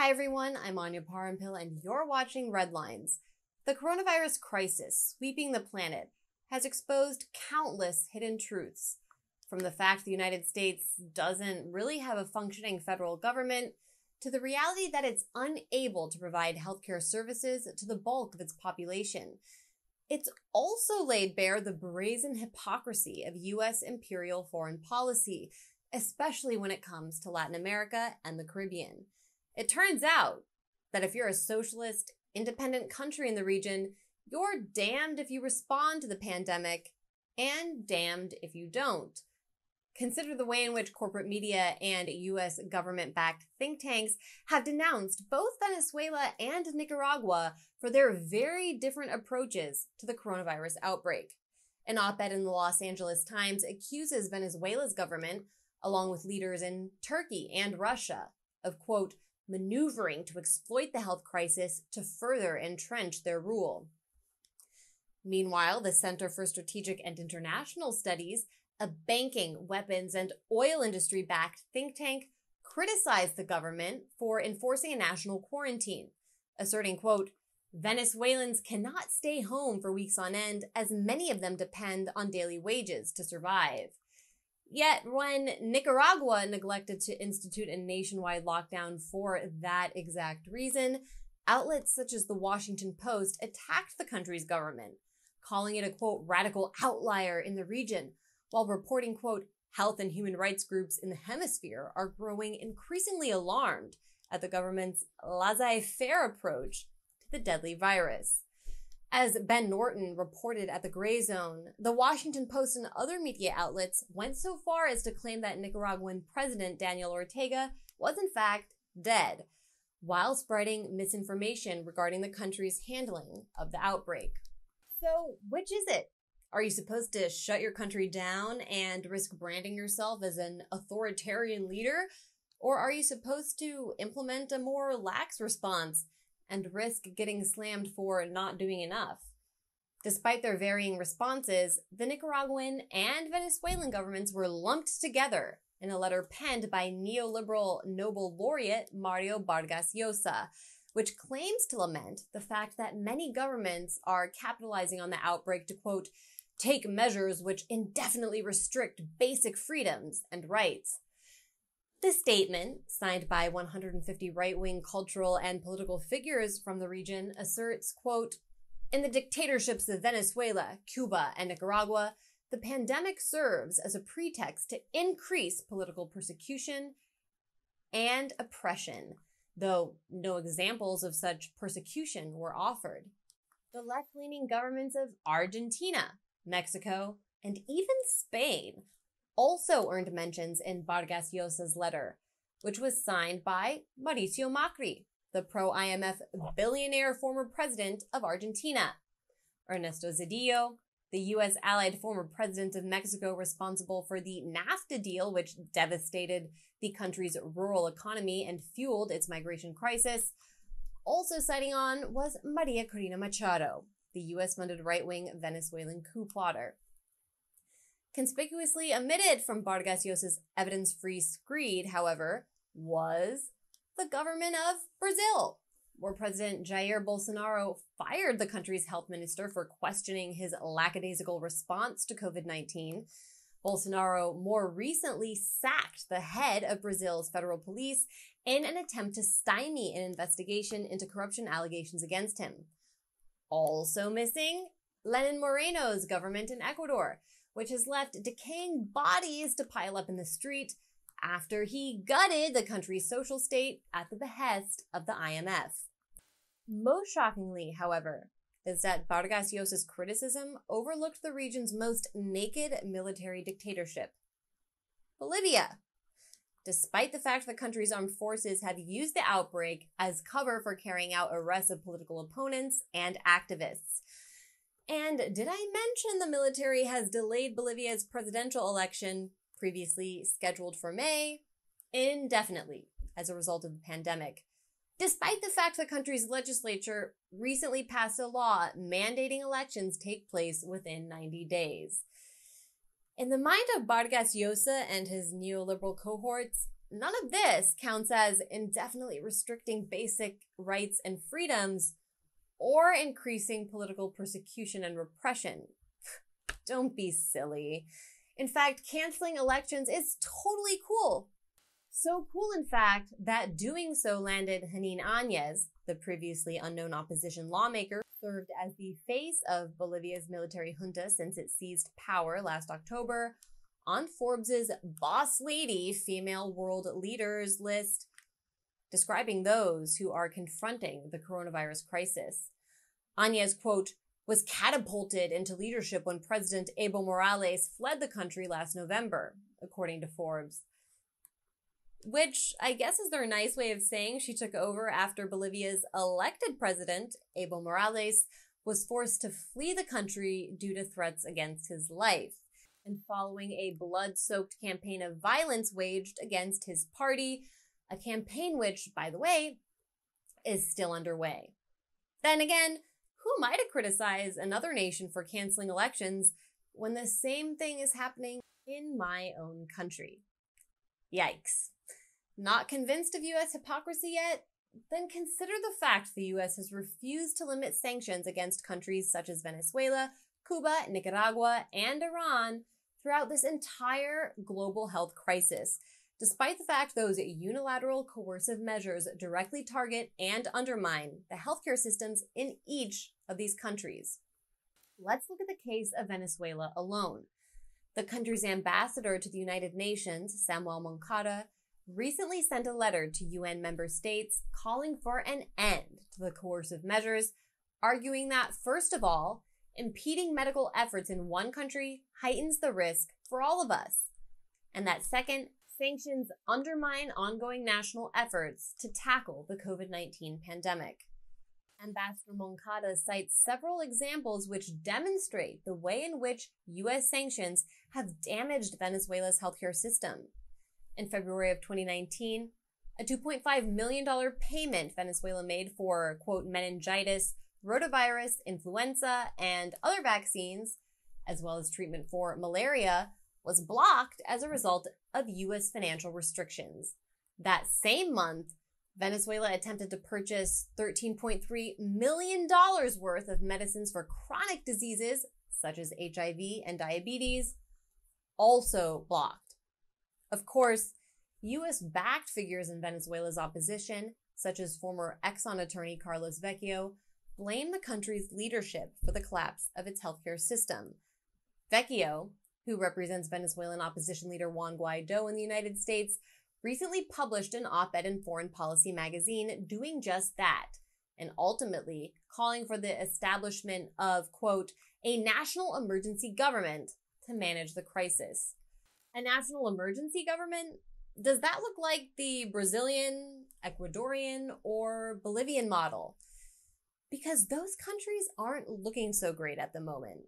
Hi everyone, I'm Anya Parampil and you're watching Redlines. The coronavirus crisis sweeping the planet has exposed countless hidden truths, from the fact the United States doesn't really have a functioning federal government to the reality that it's unable to provide healthcare services to the bulk of its population. It's also laid bare the brazen hypocrisy of U.S. imperial foreign policy, especially when it comes to Latin America and the Caribbean. It turns out that if you're a socialist, independent country in the region, you're damned if you respond to the pandemic and damned if you don't. Consider the way in which corporate media and U.S. government-backed think tanks have denounced both Venezuela and Nicaragua for their very different approaches to the coronavirus outbreak. An op-ed in the Los Angeles Times accuses Venezuela's government, along with leaders in Turkey and Russia, of, quote, maneuvering to exploit the health crisis to further entrench their rule. Meanwhile, the Center for Strategic and International Studies, a banking, weapons, and oil industry-backed think tank, criticized the government for enforcing a national quarantine, asserting, quote, Venezuelans cannot stay home for weeks on end as many of them depend on daily wages to survive. Yet, when Nicaragua neglected to institute a nationwide lockdown for that exact reason, outlets such as the Washington Post attacked the country's government, calling it a, quote, radical outlier in the region, while reporting, quote, health and human rights groups in the hemisphere are growing increasingly alarmed at the government's laissez-faire approach to the deadly virus. As Ben Norton reported at the Grayzone, the Washington Post and other media outlets went so far as to claim that Nicaraguan President Daniel Ortega was in fact dead, while spreading misinformation regarding the country's handling of the outbreak. So, which is it? Are you supposed to shut your country down and risk branding yourself as an authoritarian leader? Or are you supposed to implement a more lax response and risk getting slammed for not doing enough? Despite their varying responses, the Nicaraguan and Venezuelan governments were lumped together in a letter penned by neoliberal Nobel laureate Mario Vargas Llosa, which claims to lament the fact that many governments are capitalizing on the outbreak to, quote, take measures which indefinitely restrict basic freedoms and rights. The statement, signed by 150 right-wing cultural and political figures from the region, asserts, quote, in the dictatorships of Venezuela, Cuba, and Nicaragua, the pandemic serves as a pretext to increase political persecution and oppression, though no examples of such persecution were offered. The left-leaning governments of Argentina, Mexico, and even Spain also earned mentions in Vargas Llosa's letter, which was signed by Mauricio Macri, the pro-IMF billionaire former president of Argentina, Ernesto Zedillo, the U.S. allied former president of Mexico responsible for the NAFTA deal, which devastated the country's rural economy and fueled its migration crisis. Also citing on was Maria Corina Machado, the U.S.-funded right-wing Venezuelan coup plotter. Conspicuously omitted from Vargas Llosa's evidence-free screed, however, was the government of Brazil, where President Jair Bolsonaro fired the country's health minister for questioning his lackadaisical response to COVID-19. Bolsonaro more recently sacked the head of Brazil's federal police in an attempt to stymie an investigation into corruption allegations against him. Also missing, Lenin Moreno's government in Ecuador, which has left decaying bodies to pile up in the street after he gutted the country's social state at the behest of the IMF. Most shockingly, however, is that Vargas Llosa's criticism overlooked the region's most naked military dictatorship, Bolivia. Despite the fact the country's armed forces have used the outbreak as cover for carrying out arrests of political opponents and activists. And did I mention the military has delayed Bolivia's presidential election, previously scheduled for May, indefinitely as a result of the pandemic, despite the fact the country's legislature recently passed a law mandating elections take place within 90 days. In the mind of Vargas Llosa and his neoliberal cohorts, none of this counts as indefinitely restricting basic rights and freedoms or increasing political persecution and repression. Don't be silly. In fact, canceling elections is totally cool. So cool, in fact, that doing so landed Jeanine Áñez, the previously unknown opposition lawmaker, served as the face of Bolivia's military junta since it seized power last October, on Forbes' Boss Lady Female World Leaders list, describing those who are confronting the coronavirus crisis. Áñez, quote, was catapulted into leadership when President Evo Morales fled the country last November, according to Forbes. Which I guess is their nice way of saying she took over after Bolivia's elected president, Evo Morales, was forced to flee the country due to threats against his life, and following a blood-soaked campaign of violence waged against his party, a campaign which, by the way, is still underway. Then again, who am I to criticize another nation for canceling elections when the same thing is happening in my own country? Yikes. Not convinced of U.S. hypocrisy yet? Then consider the fact the U.S. has refused to limit sanctions against countries such as Venezuela, Cuba, Nicaragua, and Iran throughout this entire global health crisis, despite the fact those unilateral coercive measures directly target and undermine the healthcare systems in each of these countries. Let's look at the case of Venezuela alone. The country's ambassador to the United Nations, Samuel Moncada, recently sent a letter to UN member states calling for an end to the coercive measures, arguing that, first of all, impeding medical efforts in one country heightens the risk for all of us, and that second, sanctions undermine ongoing national efforts to tackle the COVID-19 pandemic. Ambassador Moncada cites several examples which demonstrate the way in which U.S. sanctions have damaged Venezuela's healthcare system. In February of 2019, a $2.5 million payment Venezuela made for, quote, meningitis, rotavirus, influenza, and other vaccines, as well as treatment for malaria, was blocked as a result of U.S. financial restrictions. That same month, Venezuela attempted to purchase $13.3 million worth of medicines for chronic diseases, such as HIV and diabetes, also blocked. Of course, U.S.-backed figures in Venezuela's opposition, such as former Exxon attorney Carlos Vecchio, blame the country's leadership for the collapse of its healthcare system. Vecchio, who represents Venezuelan opposition leader Juan Guaido in the United States, recently published an op-ed in Foreign Policy magazine doing just that, and ultimately calling for the establishment of, quote, a national emergency government to manage the crisis. A national emergency government? Does that look like the Brazilian, Ecuadorian, or Bolivian model? Because those countries aren't looking so great at the moment.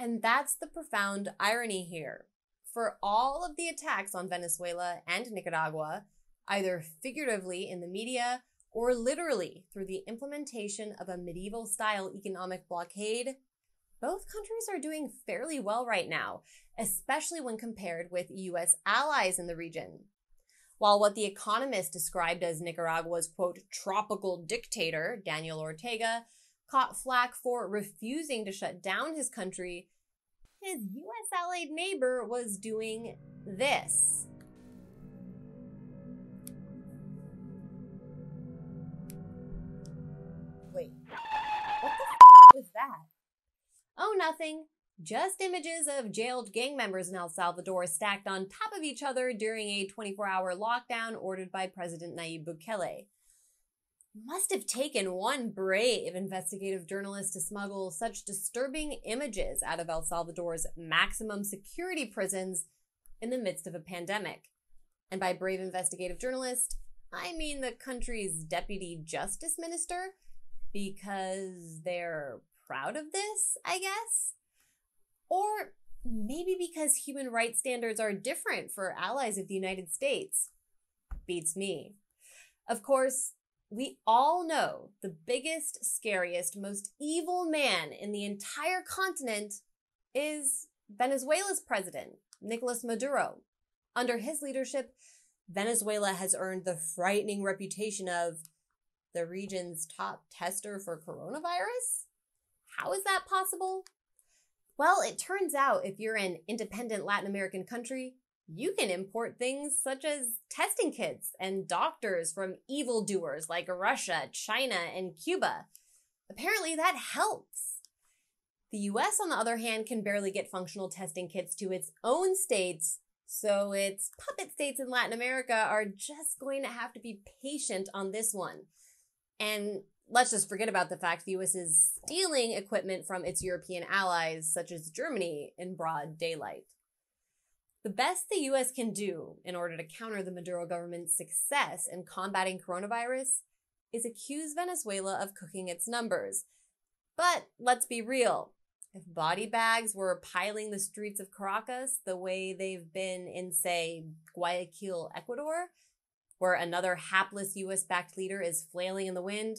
And that's the profound irony here. For all of the attacks on Venezuela and Nicaragua, either figuratively in the media or literally through the implementation of a medieval-style economic blockade, both countries are doing fairly well right now, especially when compared with U.S. allies in the region. While what The Economist described as Nicaragua's, quote, tropical dictator, Daniel Ortega, caught flack for refusing to shut down his country, his U.S. allied neighbor was doing this. Wait, what the was that? Oh, nothing. Just images of jailed gang members in El Salvador stacked on top of each other during a 24-hour lockdown ordered by President Nayib Bukele. Must have taken one brave investigative journalist to smuggle such disturbing images out of El Salvador's maximum security prisons in the midst of a pandemic. And by brave investigative journalist, I mean the country's deputy justice minister, because they're proud of this, I guess? Or maybe because human rights standards are different for allies of the United States. Beats me. Of course, we all know the biggest, scariest, most evil man in the entire continent is Venezuela's president, Nicolas Maduro. Under his leadership, Venezuela has earned the frightening reputation of the region's top tester for coronavirus? How is that possible? Well, it turns out if you're an independent Latin American country, you can import things such as testing kits and doctors from evildoers like Russia, China, and Cuba. Apparently that helps. The US, on the other hand, can barely get functional testing kits to its own states, so its puppet states in Latin America are just going to have to be patient on this one. And let's just forget about the fact the US is stealing equipment from its European allies, such as Germany, in broad daylight. The best the US can do in order to counter the Maduro government's success in combating coronavirus is accuse Venezuela of cooking its numbers. But let's be real. If body bags were piling the streets of Caracas the way they've been in, say, Guayaquil, Ecuador, where another hapless US-backed leader is flailing in the wind,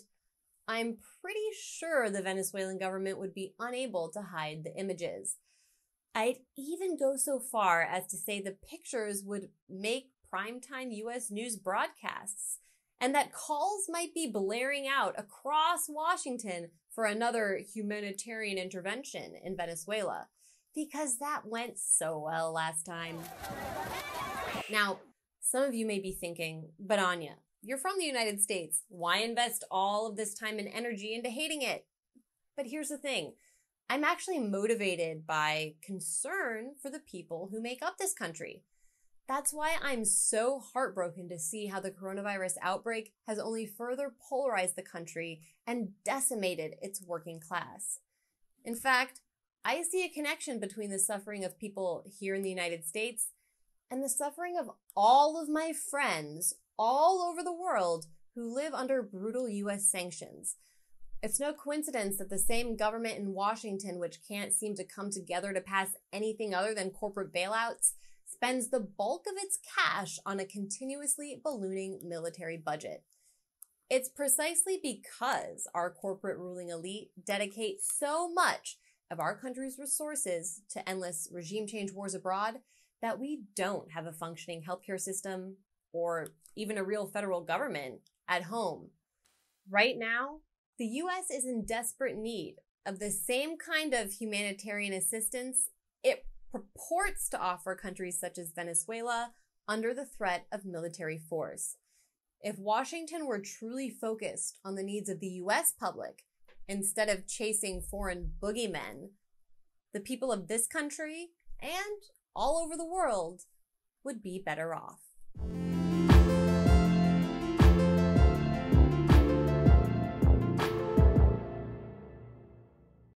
I'm pretty sure the Venezuelan government would be unable to hide the images. I'd even go so far as to say the pictures would make primetime US news broadcasts, and that calls might be blaring out across Washington for another humanitarian intervention in Venezuela, because that went so well last time. Now, some of you may be thinking, but Anya, you're from the United States. Why invest all of this time and energy into hating it? But here's the thing. I'm actually motivated by concern for the people who make up this country. That's why I'm so heartbroken to see how the coronavirus outbreak has only further polarized the country and decimated its working class. In fact, I see a connection between the suffering of people here in the United States and the suffering of all of my friends all over the world who live under brutal US sanctions. It's no coincidence that the same government in Washington, which can't seem to come together to pass anything other than corporate bailouts, spends the bulk of its cash on a continuously ballooning military budget. It's precisely because our corporate ruling elite dedicate so much of our country's resources to endless regime change wars abroad that we don't have a functioning healthcare system or even a real federal government at home. Right now, the U.S. is in desperate need of the same kind of humanitarian assistance it purports to offer countries such as Venezuela under the threat of military force. If Washington were truly focused on the needs of the U.S. public instead of chasing foreign boogeymen, the people of this country and all over the world would be better off.